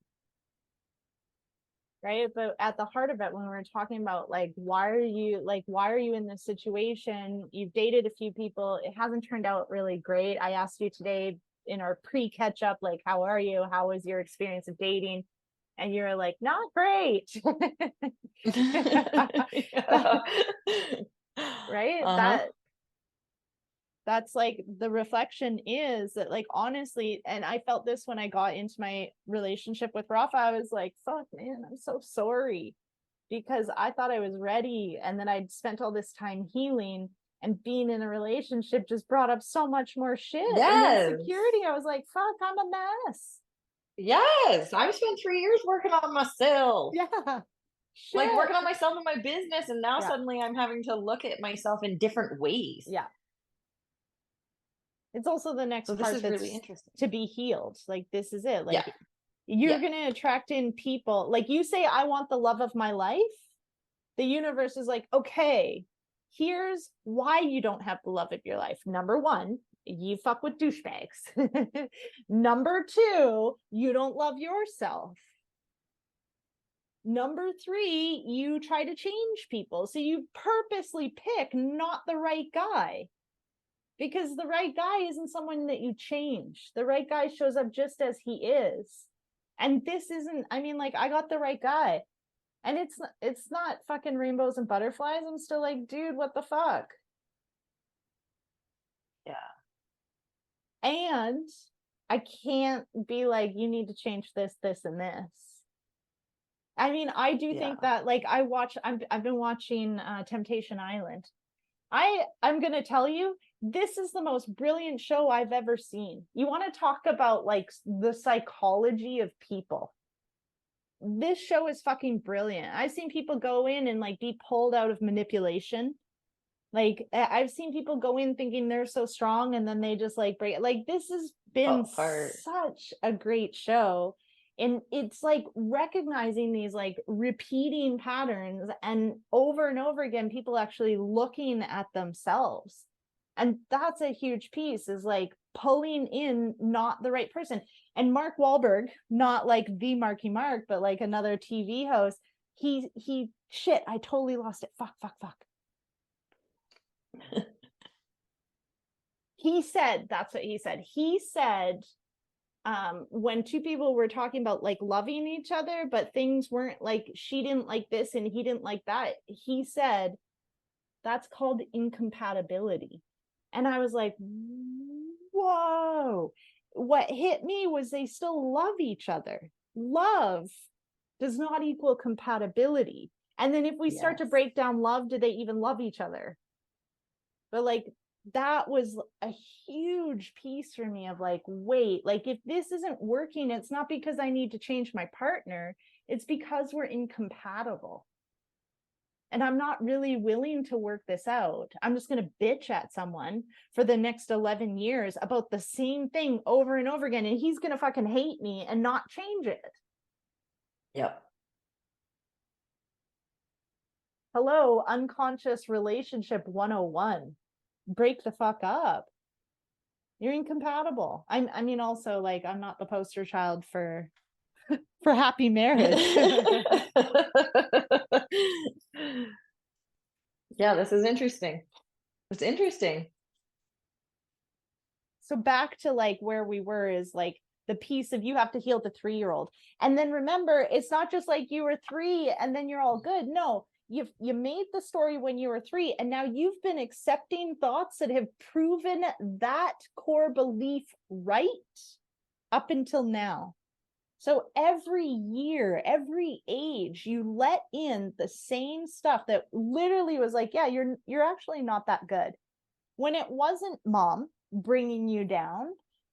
Right. But at the heart of it, when we're talking about like, why are you in this situation? You've dated a few people. It hasn't turned out really great. I asked you today in our pre-catch up, like, how are you? How was your experience of dating? And you're like, not great. Right. Uh-huh. That's like the reflection is that, like, honestly, and I felt this when I got into my relationship with Rafa. I was like, fuck, man, I'm so sorry because I thought I was ready. And then I'd spent all this time healing, and being in a relationship just brought up so much more shit Yes. and insecurity. I was like, fuck, I'm a mess. Yes. I've spent 3 years working on myself. Yeah. Shit. Like working on myself in my business. And now Yeah. suddenly I'm having to look at myself in different ways. Yeah. It's also the next So this part is that's really interesting. to be healed. Like, this is it. Like, Yeah. you're going to attract in people. Like, you say, I want the love of my life. The universe is like, okay, here's why you don't have the love of your life. Number one, you fuck with douchebags. Number two, you don't love yourself. Number three, you try to change people. So you purposely pick not the right guy. Because the right guy isn't someone that you change. The right guy shows up just as he is. And this isn't, I mean, like, I got the right guy. And it's not fucking rainbows and butterflies. I'm still like, dude, what the fuck? Yeah. And I can't be like, you need to change this, this, and this. I mean, I do think that, like, I've been watching Temptation Island. I'm gonna tell you, this is the most brilliant show I've ever seen. You want to talk about like the psychology of people? This show is fucking brilliant. I've seen people go in and like be pulled out of manipulation. Like, I've seen people go in thinking they're so strong and then they just like break. Like, this has been such a great show. And it's like recognizing these like repeating patterns, and over again, people actually looking at themselves. And that's a huge piece, is like pulling in not the right person. And Mark Wahlberg, not like the Marky Mark, but like another TV host, he shit, I totally lost it. Fuck. He said, that's what he said. He said, when two people were talking about like loving each other, but things weren't like, she didn't like this and he didn't like that, he said, that's called incompatibility. And I was like, whoa. what hit me was they still love each other. Love does not equal compatibility. And then if we start to Yes. break down love, do they even love each other? But like, that was a huge piece for me of like, wait, like if this isn't working, it's not because I need to change my partner, it's because we're incompatible. And I'm not really willing to work this out. I'm just going to bitch at someone for the next 11 years about the same thing over and over again. And he's going to fucking hate me and not change it. Yep. Hello, unconscious relationship 101. Break the fuck up. You're incompatible. I mean, also, like, I'm not the poster child for happy marriage. Yeah, this is interesting. It's interesting. So back to like where we were is like the piece of you have to heal the 3-year-old. And then remember, it's not just like you were 3 and then you're all good. No, you made the story when you were 3, and now you've been accepting thoughts that have proven that core belief right up until now. So every year, every age, you let in the same stuff that literally was like, yeah, you're actually not that good. When it wasn't mom bringing you down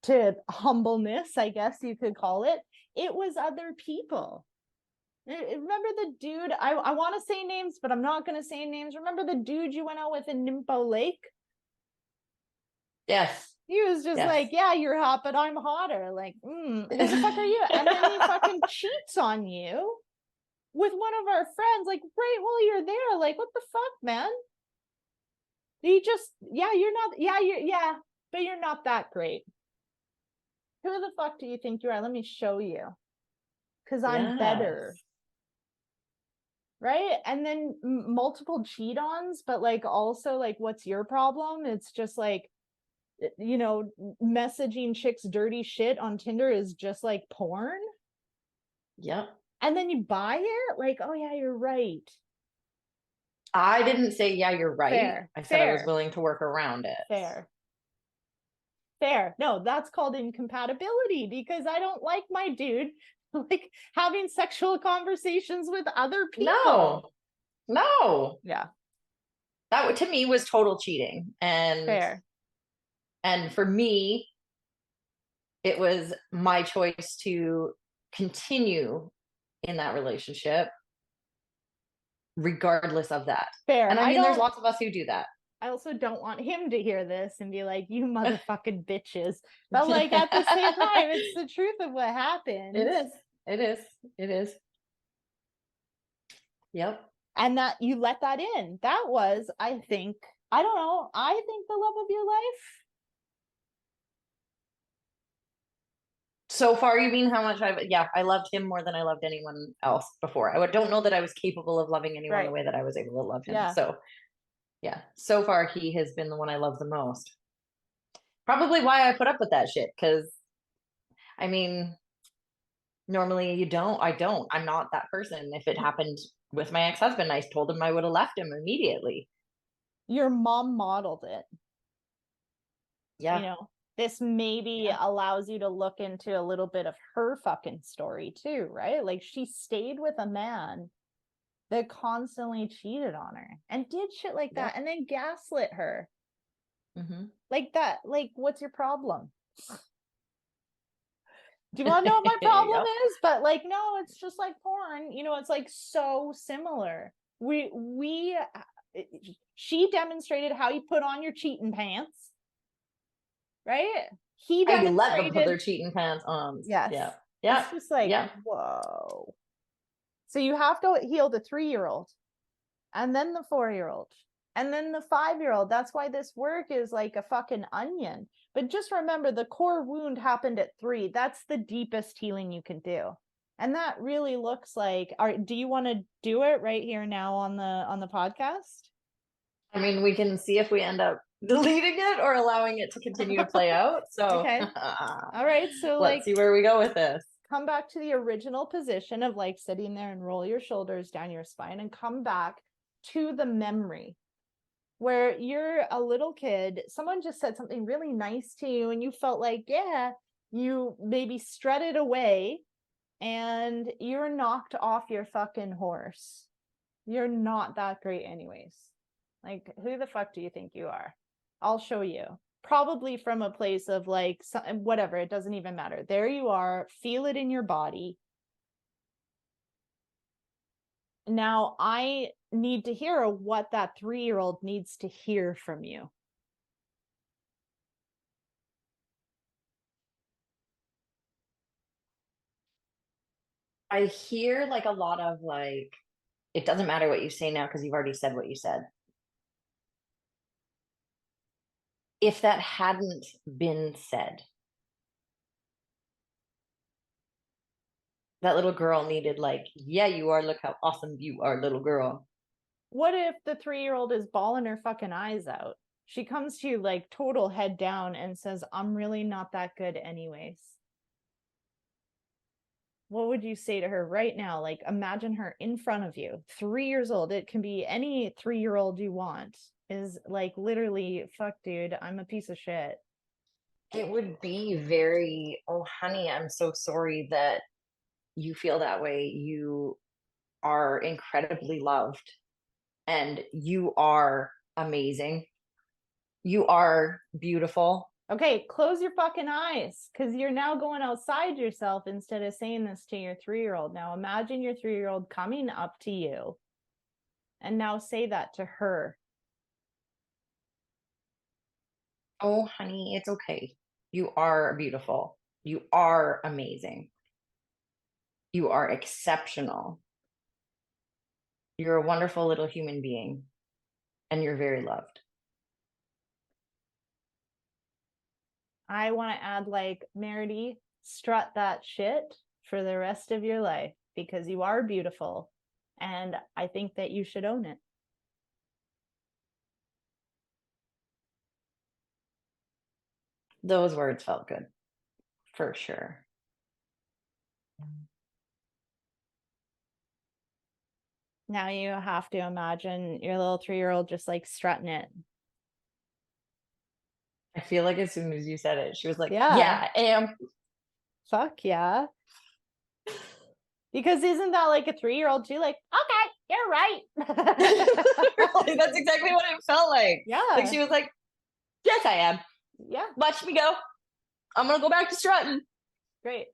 to humbleness, I guess you could call it, it was other people. Remember the dude, I want to say names, but I'm not going to say names. Remember the dude you went out with in Nympho Lake? Yes. He was just Yes. like, yeah, you're hot, but I'm hotter. Like, who the fuck are you? And then he fucking cheats on you with one of our friends, like, right while you're there. Like, what the fuck, man? You just, yeah, you're not, yeah, but you're not that great. Who the fuck do you think you are? Let me show you. Because I'm better. Right? And then multiple cheat-ons, but like also like, what's your problem? It's just like, you know, messaging chicks dirty shit on Tinder is just like porn. Yep. And then you buy it? Like, oh yeah, you're right. I didn't say, yeah, you're right. Fair. I said I was willing to work around it. Fair. No, that's called incompatibility, because I don't like my dude like having sexual conversations with other people. No. Yeah. That to me was total cheating. And fair. And for me, it was my choice to continue in that relationship regardless of that. Fair. And I mean, there's lots of us who do that. I also don't want him to hear this and be like, you motherfucking bitches. But like at the same time, it's the truth of what happened. It is. Yep. And that you let that in. That was, I think, I don't know, I think the love of your life. So far, you mean how much I loved him more than I loved anyone else before. I don't know that I was capable of loving anyone the way that I was able to love him. Yeah. So yeah, so far he has been the one I love the most. Probably why I put up with that shit, because I mean, normally I'm not that person. If it happened with my ex-husband, I told him I would have left him immediately. Your mom modeled it. Yeah. You know, this maybe allows you to look into a little bit of her fucking story too, right? Like she stayed with a man that constantly cheated on her and did shit like that and then gaslit her. Mm-hmm. Like that, like, what's your problem? Do you want to know what my problem is? But like, no, it's just like porn. You know, it's like so similar. She demonstrated how you put on your cheating pants, right? He demonstrated. I let them put their cheating pants on. Yes. Yeah. It's just like, whoa. So you have to heal the 3-year-old and then the 4-year-old and then the 5-year-old. That's why this work is like a fucking onion. But just remember, the core wound happened at 3. That's the deepest healing you can do. And that really looks like, do you want to do it right here now on the podcast? I mean, we can see if we end up deleting it or allowing it to continue to play out. So okay. All right. So let's see where we go with this. Come back to the original position of like sitting there and roll your shoulders down your spine and come back to the memory where you're a little kid. Someone just said something really nice to you and you felt like, yeah, You maybe strut it away and you're knocked off your fucking horse. You're not that great anyways. Like, who the fuck do you think you are? I'll show you. Probably from a place of like, whatever, it doesn't even matter. There you are, feel it in your body. Now I need to hear what that 3-year-old needs to hear from you. I hear like a lot of like, it doesn't matter what you say now because you've already said what you said. If that hadn't been said, that little girl needed like, yeah, you are. Look how awesome you are, little girl. What if the 3-year-old is bawling her fucking eyes out? She comes to you like total head down and says, I'm really not that good anyways. What would you say to her right now? Like, imagine her in front of you, 3 years old. It can be any 3-year-old you want, is like literally, fuck, dude, I'm a piece of shit. It would be very, oh, honey, I'm so sorry that you feel that way. You are incredibly loved and you are amazing. You are beautiful. Okay, close your fucking eyes because you're now going outside yourself instead of saying this to your 3-year-old. Now imagine your 3-year-old coming up to you and now say that to her. Oh, honey, it's okay. You are beautiful. You are amazing. You are exceptional. You're a wonderful little human being and you're very loved. I want to add like, Meredy, strut that shit for the rest of your life because you are beautiful and I think that you should own it. Those words felt good for sure. Now you have to imagine your little 3-year-old just like strutting it. I feel like as soon as you said it, she was like, Yeah. yeah, I am. Fuck yeah. Because isn't that like a 3-year-old too? Like, okay, you're right. Really, that's exactly what it felt like. Yeah. Like she was like, yes, I am. Yeah. Watch me go. I'm gonna go back to strutting. Great.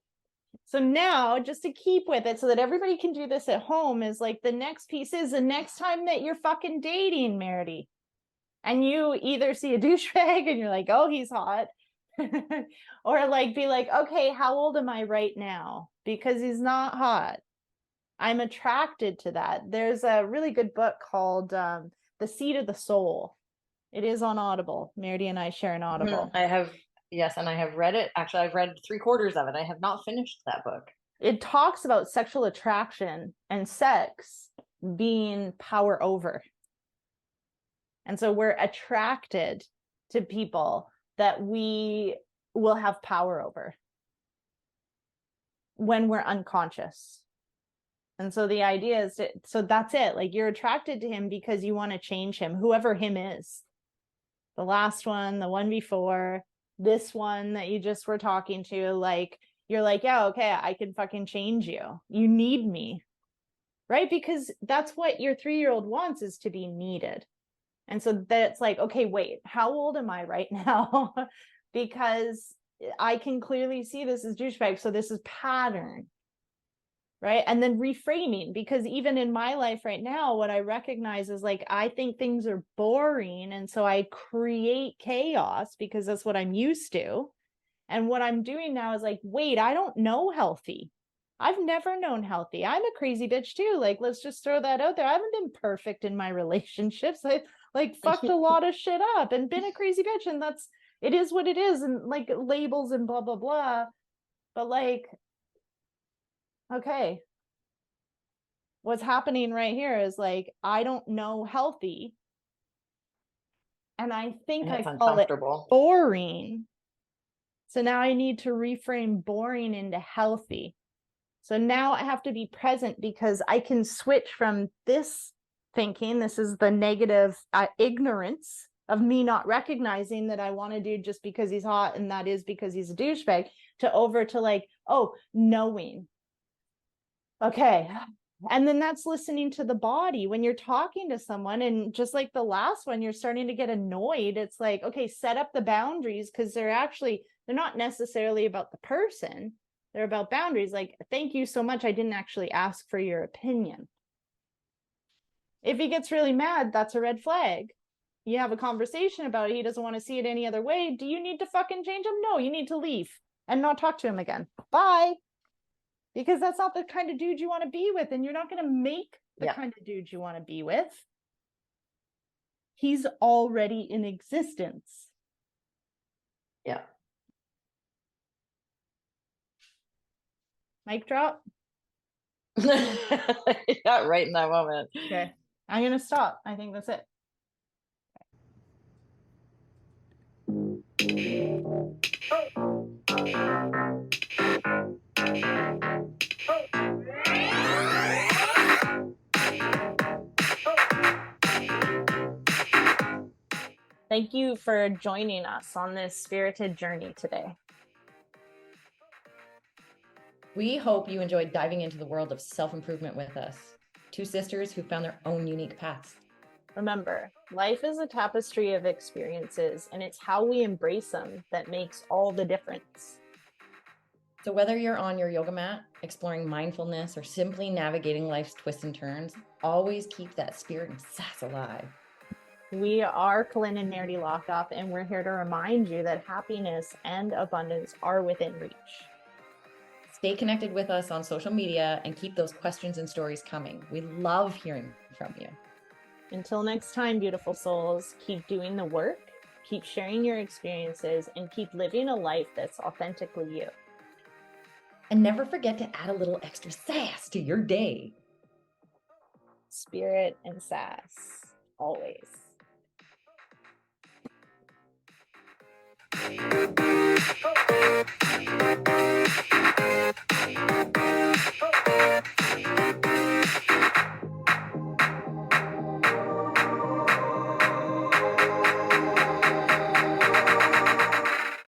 So now, just to keep with it so that everybody can do this at home, is like the next piece is the next time that you're fucking dating, Meredy, and you either see a douchebag and you're like, oh, he's hot, or like be like, okay, how old am I right now? Because he's not hot. I'm attracted to that. There's a really good book called The Seed of the Soul. It is on Audible. Meredy and I share an Audible. I have, yes, and I have read it. Actually, I've read 3/4 of it. I have not finished that book. It talks about sexual attraction and sex being power over. And so we're attracted to people that we will have power over when we're unconscious. And so the idea is so that's it. Like, you're attracted to him because you want to change him, whoever him is. The last one, the one before, this one that you just were talking to, like, you're like, yeah, okay, I can fucking change you. You need me, right? Because that's what your 3-year-old wants, is to be needed. And so that's like, okay, wait, how old am I right now? Because I can clearly see this is douchebag. So this is pattern, right? And then reframing, because even in my life right now, what I recognize is like, I think things are boring. And so I create chaos because that's what I'm used to. And what I'm doing now is like, wait, I don't know healthy. I've never known healthy. I'm a crazy bitch too. Like, let's just throw that out there. I haven't been perfect in my relationships. I like fucked a lot of shit up and been a crazy bitch. And that's, it is what it is. And like labels and blah, blah, blah. But like, okay, what's happening right here is like, I don't know healthy. And I think And it's I call it uncomfortable. boring. So now I need to reframe boring into healthy. So now I have to be present because I can switch from this thinking, this is the negative ignorance of me not recognizing that I want a dude just because he's hot and that is because he's a douchebag, to over to like, oh, knowing. Okay. And then that's listening to the body when you're talking to someone. And just like the last one, you're starting to get annoyed. It's like, okay, set up the boundaries, because they're not necessarily about the person. They're about boundaries. Like, thank you so much. I didn't actually ask for your opinion. If he gets really mad, that's a red flag. You have a conversation about it. He doesn't want to see it any other way. Do you need to fucking change him? No, you need to leave and not talk to him again. Bye. Because that's not the kind of dude you want to be with, and you're not going to make the kind of dude you want to be with. He's already in existence. Yeah. Mic drop. Yeah, right in that moment. Okay. I'm going to stop. I think that's it. Thank you for joining us on this spirited journey today. We hope you enjoyed diving into the world of self-improvement with us. Two sisters who found their own unique paths. Remember, life is a tapestry of experiences, and it's how we embrace them that makes all the difference. So whether you're on your yoga mat, exploring mindfulness, or simply navigating life's twists and turns, always keep that spirit and sass alive. We are Colin and Nerdy Lockoff, and we're here to remind you that happiness and abundance are within reach. Stay connected with us on social media and keep those questions and stories coming. We love hearing from you. Until next time, beautiful souls, keep doing the work, keep sharing your experiences, and keep living a life that's authentically you. And never forget to add a little extra sass to your day. Spirit and sass, always. Oh.